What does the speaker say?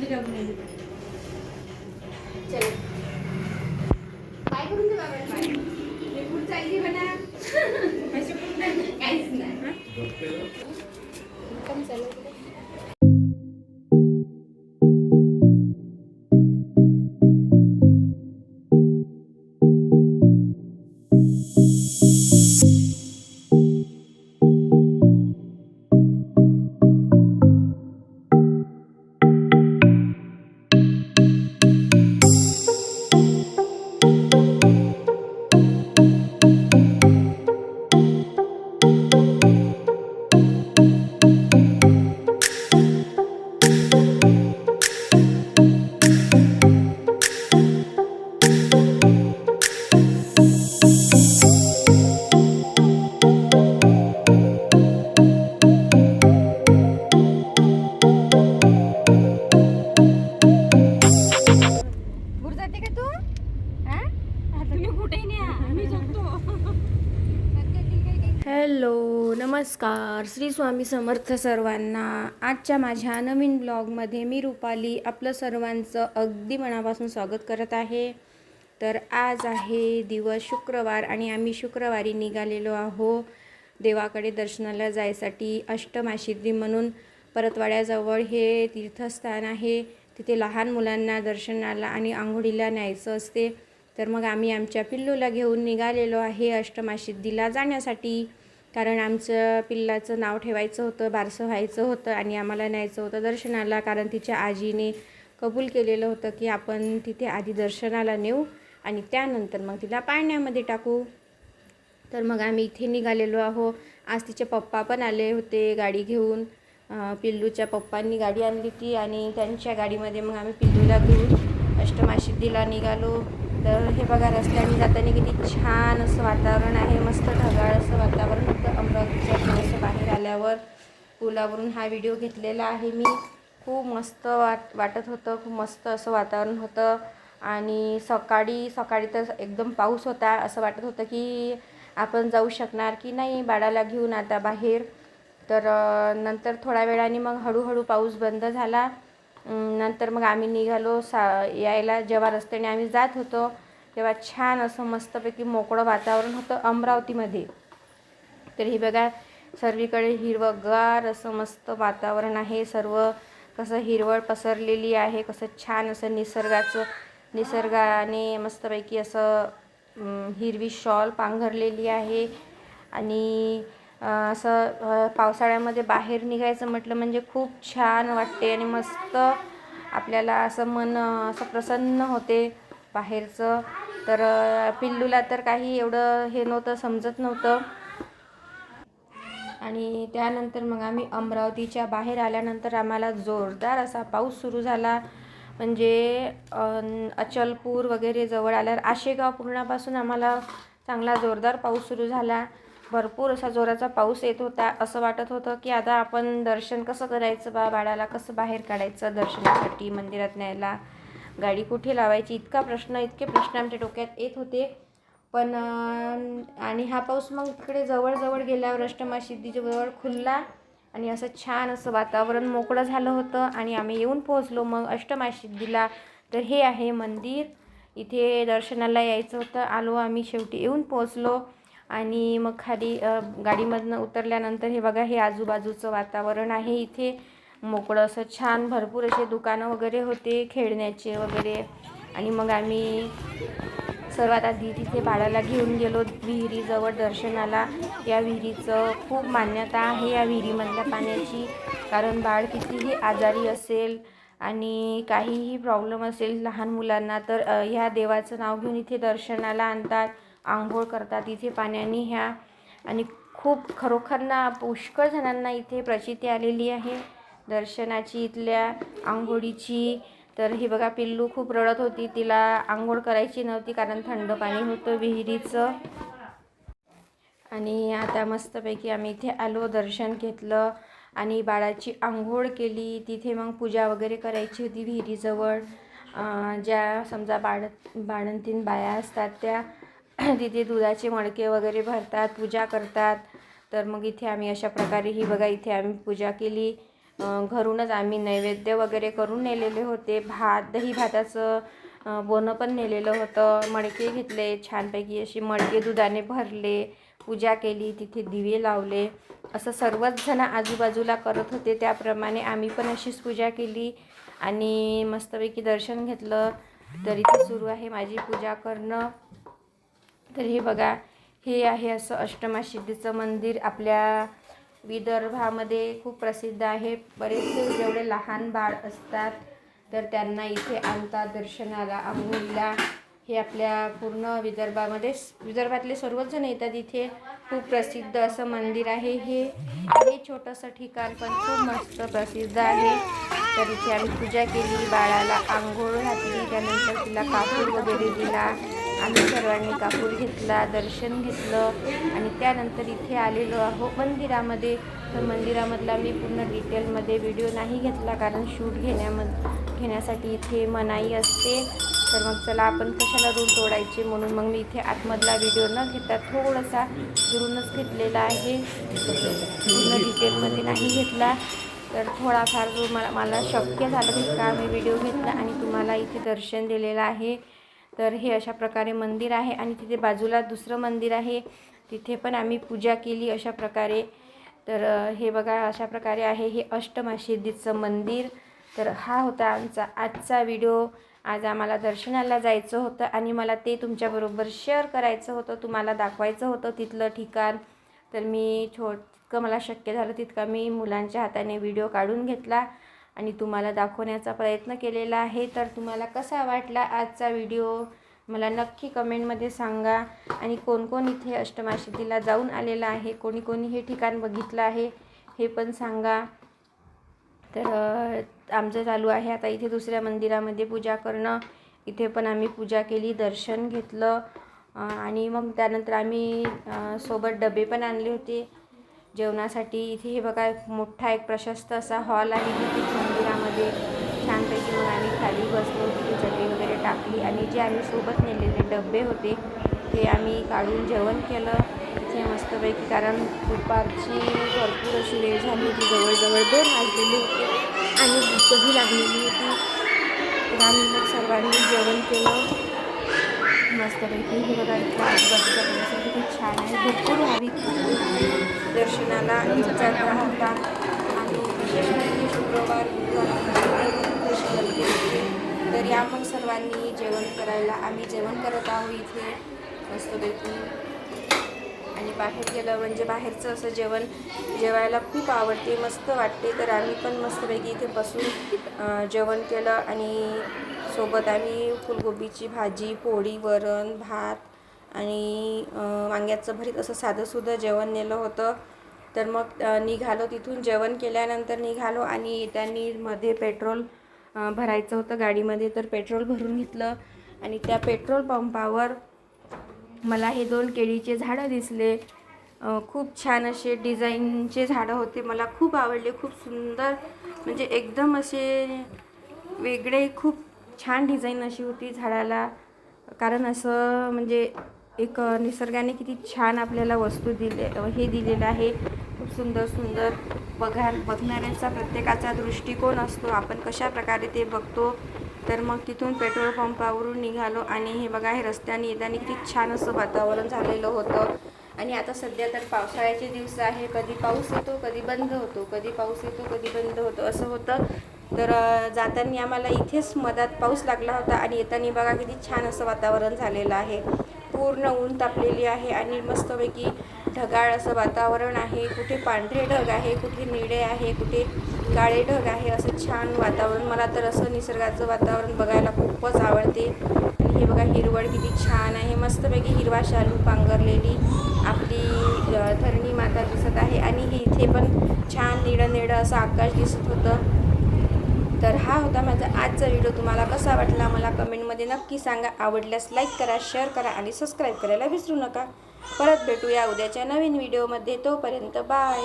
चल काय करून दे बाबा बाय मी पुढे चालली बना काहीच नाही कम चालू हॅलो नमस्कार श्री स्वामी समर्थ सर्वांना. आजच्या माझ्या नवीन ब्लॉगमध्ये मी रुपाली आपलं सर्वांचं अगदी मनापासून स्वागत करत आहे. तर आज आहे दिवस शुक्रवार आणि आम्ही शुक्रवारी निघालेलो आहो देवाकडे दर्शनाला जायसाठी. अष्टमाशिद्री म्हणून परतवाड्याजवळ हे तीर्थस्थान आहे. तिथे लहान मुलांना दर्शनाला आणि आंघोळीला न्यायचं असते. तर मग आम्ही आमच्या पिल्लूला घेऊन निघालेलो आहे अष्टमासिद्धीला जाण्यासाठी. कारण आमचं पिल्लाचं नाव ठेवायचं होतं, बारसं व्हायचं होतं आणि आम्हाला न्यायचं होतं दर्शनाला. कारण तिच्या आजीने कबूल केलेलं होतं की आपण तिथे आधी दर्शनाला नेऊ आणि त्यानंतर मग तिला पाळण्यामध्ये टाकू. तर मग आम्ही इथे निघालेलो आहो. आज तिचे पप्पा पण आले होते गाडी घेऊन. पिल्लूच्या पप्पांनी गाडी आणली ती आणि त्यांच्या गाडीमध्ये मग आम्ही पिल्लूला घेऊन अष्टमासिद्धीला निघालो. तर हे बघा रस्त्याने जाताना किती छान असं वातावरण आहे. मस्त ढगाळ असं वातावरण होतं. अमरावतीच्या थोडंसं बाहेर आल्यावर पुलावरून हा व्हिडिओ घेतलेला आहे मी. खूप मस्त वाटत होतं. खूप मस्त असं वातावरण होतं. आणि सकाळी तर एकदम पाऊस होता. असं वाटत होतं की आपण जाऊ शकणार की नाही बाळाला घेऊन आता बाहेर. तर नंतर थोड्या वेळाने मग हळूहळू पाऊस बंद झाला. नंतर मग आम्ही निघालो यायला. जेव्हा रस्त्याने आम्ही जात होतो तेव्हा छान असं मस्तपैकी मोकळं वातावरण होतं अमरावतीमध्ये. तर हे बघा सर्वीकडे हिरवंगार असं मस्त वातावरण आहे. सर्व कसं हिरवळ पसरलेली आहे. कसं छान असं निसर्गाने मस्तपैकी असं हिरवी शॉल पांघरलेली आहे. आणि असं पावसाळ्यामध्ये बाहेर निघायचं म्हटलं म्हणजे खूप छान वाटते आणि मस्त आपल्याला असं मन असं प्रसन्न होते बाहेरचं. तर पिल्लूला तर काही एवढं हे नव्हतं, समजत नव्हतं. आणि त्यानंतर मग आम्ही अमरावतीच्या बाहेर आल्यानंतर आम्हाला जोरदार असा पाऊस सुरू झाला. म्हणजे अचलपूर वगैरे जवळ आल्यावर आशेगाव पूर्णापासून आम्हाला चांगला जोरदार पाऊस सुरू झाला. भरपूर असा जोराचा पाऊस येत होता. असं वाटत होतं की आता आपण दर्शन कसं करायचं बाळाला कसं बाहेर काढायचं दर्शनासाठी, मंदिरात न्यायला गाडी कुठे लावायची, इतके प्रश्न आमच्या डोक्यात येत होते. पण आणि हा पाऊस मग तिकडे जवळ गेल्यावर अष्टमासिद्धीच्या जवळ खुलला आणि असं छान असं वातावरण मोकळं झालं होतं आणि आम्ही येऊन पोहोचलो मग अष्टमासिद्धीला. तर हे आहे मंदिर. इथे दर्शनाला यायचं होतं. आलो आम्ही, शेवटी येऊन पोहोचलो. आणि मग खाली गाडीमधनं उतरल्यानंतर हे बघा हे आजूबाजूचं वातावरण आहे. इथे मोकळं असं छान भरपूर असे दुकानं वगैरे होते खेळण्याचे वगैरे. आणि मग आम्ही सर्वात आधी तिथे बाळाला घेऊन गेलो विहिरीजवळ दर्शनाला. या विहिरीचं खूप मान्यता आहे या विहिरीमधल्या पाण्याची. कारण बाळ कितीही आजारी असेल आणि काहीही प्रॉब्लेम असेल लहान मुलांना तर ह्या देवाचं नाव घेऊन इथे दर्शनाला आणतात, आंघोळ करतात इथे पाण्याने ह्या. आणि खूप खरोखरना पुष्कळ जणांना इथे प्रचिती आलेली आहे दर्शनाची, इथल्या आंघोळीची. तर ही बघा पिल्लू खूप रडत होती. तिला आंघोळ करायची नव्हती कारण थंड पाणी होतं विहिरीचं. आणि आता मस्तपैकी आम्ही इथे आलो, दर्शन घेतलं आणि बाळाची आंघोळ केली. तिथे मग पूजा वगैरे करायची होती विहिरीजवळ. ज्या समजा बाळंतीण बाया असतात त्या तिथे दुधाचे मडके वगैरे भरतात, पूजा करतात. तर मग इथे आम्ही अशा प्रकारे ही बघा इथे आम्ही पूजा केली. घरूनच आम्ही नैवेद्य वगैरे करून नेलेले होते. दही भाताचं बोनं पण नेलेलं होतं. मडके घेतले छानपैकी, अशी मडके दुधाने भरले, पूजा केली, तिथे दिवे लावले. असं सर्वच जण आजूबाजूला करत होते, त्याप्रमाणे आम्ही पण अशीच पूजा केली आणि मस्तपैकी दर्शन घेतलं. तर इथे सुरू आहे माझी पूजा करणं. तर हे बघा, हे आहे असं अष्टमासिद्धीचं मंदिर. आपल्या विदर्भामध्ये खूप प्रसिद्ध आहे. बरेचसे जेवढे लहान बाळ असतात तर त्यांना इथे आणतात दर्शनाला, आंघोळीला. हे आपल्या पूर्ण विदर्भातले सर्वच जण येतात इथे. खूप प्रसिद्ध असं मंदिर आहे हे छोटंसं ठिकाण पण खूप मस्त प्रसिद्ध आहे. तर इथे आम्ही पूजा केली, बाळाला आंघोळ घातली, त्यानंतर तिला कापूर वगैरे दिला. आम्ही सर्वांनी कापूर घेतला, दर्शन घेतलं आणि त्यानंतर इथे आलेलो आहो मंदिरामध्ये. तर मंदिरामधला मी पूर्ण डिटेलमध्ये व्हिडिओ नाही घेतला, कारण शूट घेण्यासाठी इथे मनाई असते. तर मग चला, आपण कशाला रूल तोडायचे, म्हणून मग मी इथे आतमधला व्हिडिओ न घेता थोडासा दुरूनच घेतलेला आहे. पूर्ण डिटेलमध्ये नाही घेतला. तर थोडाफार जो मला शक्य झालं तितका मी व्हिडिओ घेतला आणि तुम्हाला इथे दर्शन दिलेलं आहे. तर हे अशा प्रकारे मंदिर आहे आणि तिथे बाजूला दुसरं मंदिर आहे, तिथे पण आम्ही पूजा केली अशा प्रकारे. तर हे बघा, अशा प्रकारे आहे हे अष्टमासिद्धीचं मंदिर. तर हा होता आमचा आजचा व्हिडिओ. आज आम्हाला दर्शनाला जायचं होतं आणि मला ते तुमच्याबरोबर शेअर करायचं होतं, तुम्हाला दाखवायचं होतं तिथलं ठिकाण. तर मी जितकं मला शक्य झालं तितका मी मुलांच्या हाताने व्हिडिओ काढून घेतला आणि तुम्हाला दाखवण्याचा प्रयत्न केलेला आहे. तर तुम्हाला कसा वाटला आजचा व्हिडिओ मला नक्की कमेंटमध्ये सांगा. आणि कोण कोण इथे अष्टमासिद्धीला जाऊन आलेलं आहे, कोणी कोणी हे ठिकाण बघितलं आहे हे पण सांगा. तर आमचं चालू आहे आता इथे दुसऱ्या मंदिरामध्ये पूजा करणं. इथे पण आम्ही पूजा केली, दर्शन घेतलं आणि मग त्यानंतर आम्ही सोबत डबे पण आणले होते जेवणासाठी. इथे हे बघा, मोठा एक प्रशस्त असा हॉल आहे तिथे मंदिरामध्ये. छानपैकी मग आम्ही खाली बसलो, तिथे चटई वगैरे टाकली आणि जे आम्ही सोबत नेलेले डबे होते ते आम्ही काढून जेवण केलं इथे मस्तपैकी. कारण दुपारची भरपूर अशी वेळ झाली होती, जवळजवळ 2 वाजलेले होते आणि भूकही लागलेली होती. तर आम्ही मग सर्वांनी जेवण केलं मस्तपैकी. हे बघा, इथला आजूबाजूचा परिसर किती छान आहे. भरपूर भाविक दर्शनाला जात राहतात आणि विशेष म्हणजे शुक्रवार तर या मग सर्वांनी जेवण करायला. आम्ही जेवण करत आहोत इथे मस्तपैकी. आणि बाहेर गेलं म्हणजे बाहेरचं असं जेवायला खूप आवडते, मस्त वाटते. तर आम्ही पण मस्तपैकी इथे बसून जेवण केलं आणि सोबत आम्ही फुलगोबीची भाजी, पोळी, वरण, भात आणि वांग्याचं भरीत असं साधंसुधं जेवण नेलं होतं. तर मग निघालो, तिथून जेवण केल्यानंतर निघालो आणि त्यांनी मध्ये पेट्रोल भरायचं होतं गाडीमध्ये. तर पेट्रोल भरून घेतलं आणि त्या पेट्रोल पंपावर मला हे 2 केळीचे झाडं दिसले. खूप छान असे डिझाईनचे झाडं होते, मला खूप आवडले. खूप सुंदर, म्हणजे एकदम असे वेगळे, खूप छान डिझाईन अशी होती झाडाला. कारण असं म्हणजे एक निसर्गाने किती छान आपल्याला वस्तू दिलेलं आहे. खूप सुंदर सुंदर. बघणाऱ्यांचा प्रत्येकाचा दृष्टिकोन असतो, आपण कशा प्रकारे ते बघतो. तर मग तिथून पेट्रोल पंपावरून निघालो आणि हे बघा, हे रस्त्याने येताना किती छान असं वातावरण झालेलं होतं. आणि आता सध्या तर पावसाळ्याचे दिवस आहे, कधी पाऊस येतो कधी बंद होतो, कधी पाऊस येतो कधी बंद होतो असं होतं. तर जाताना आम्हाला इथेच मधात पाऊस लागला होता आणि येताना बघा किती छान असं वातावरण झालेलं आहे. पूर्ण ऊन तापलेली आहे आणि मस्तपैकी ढगाळ असं वातावरण आहे. कुठे पांढरे ढग आहे, कुठे निळे आहे, कुठे काळे ढग आहे, असं छान वातावरण. मला तर असं निसर्गाचं वातावरण बघायला खूपच आवडते. आणि हे बघा, हिरवळ किती छान आहे. मस्तपैकी हिरवा शालू पांघरलेली आपली धरणी माता दिसत आहे आणि इथे पण छान निळं असं आकाश दिसत होतं. तर हा होता माझा आजचा व्हिडिओ. तुम्हाला कसा वाटला मला कमेंटमध्ये नक्की सांगा. आवडल्यास लाईक करा, शेअर करा आणि सबस्क्राईब करायला विसरू नका. परत भेटूया उद्याच्या नवीन व्हिडिओमध्ये. तोपर्यंत बाय.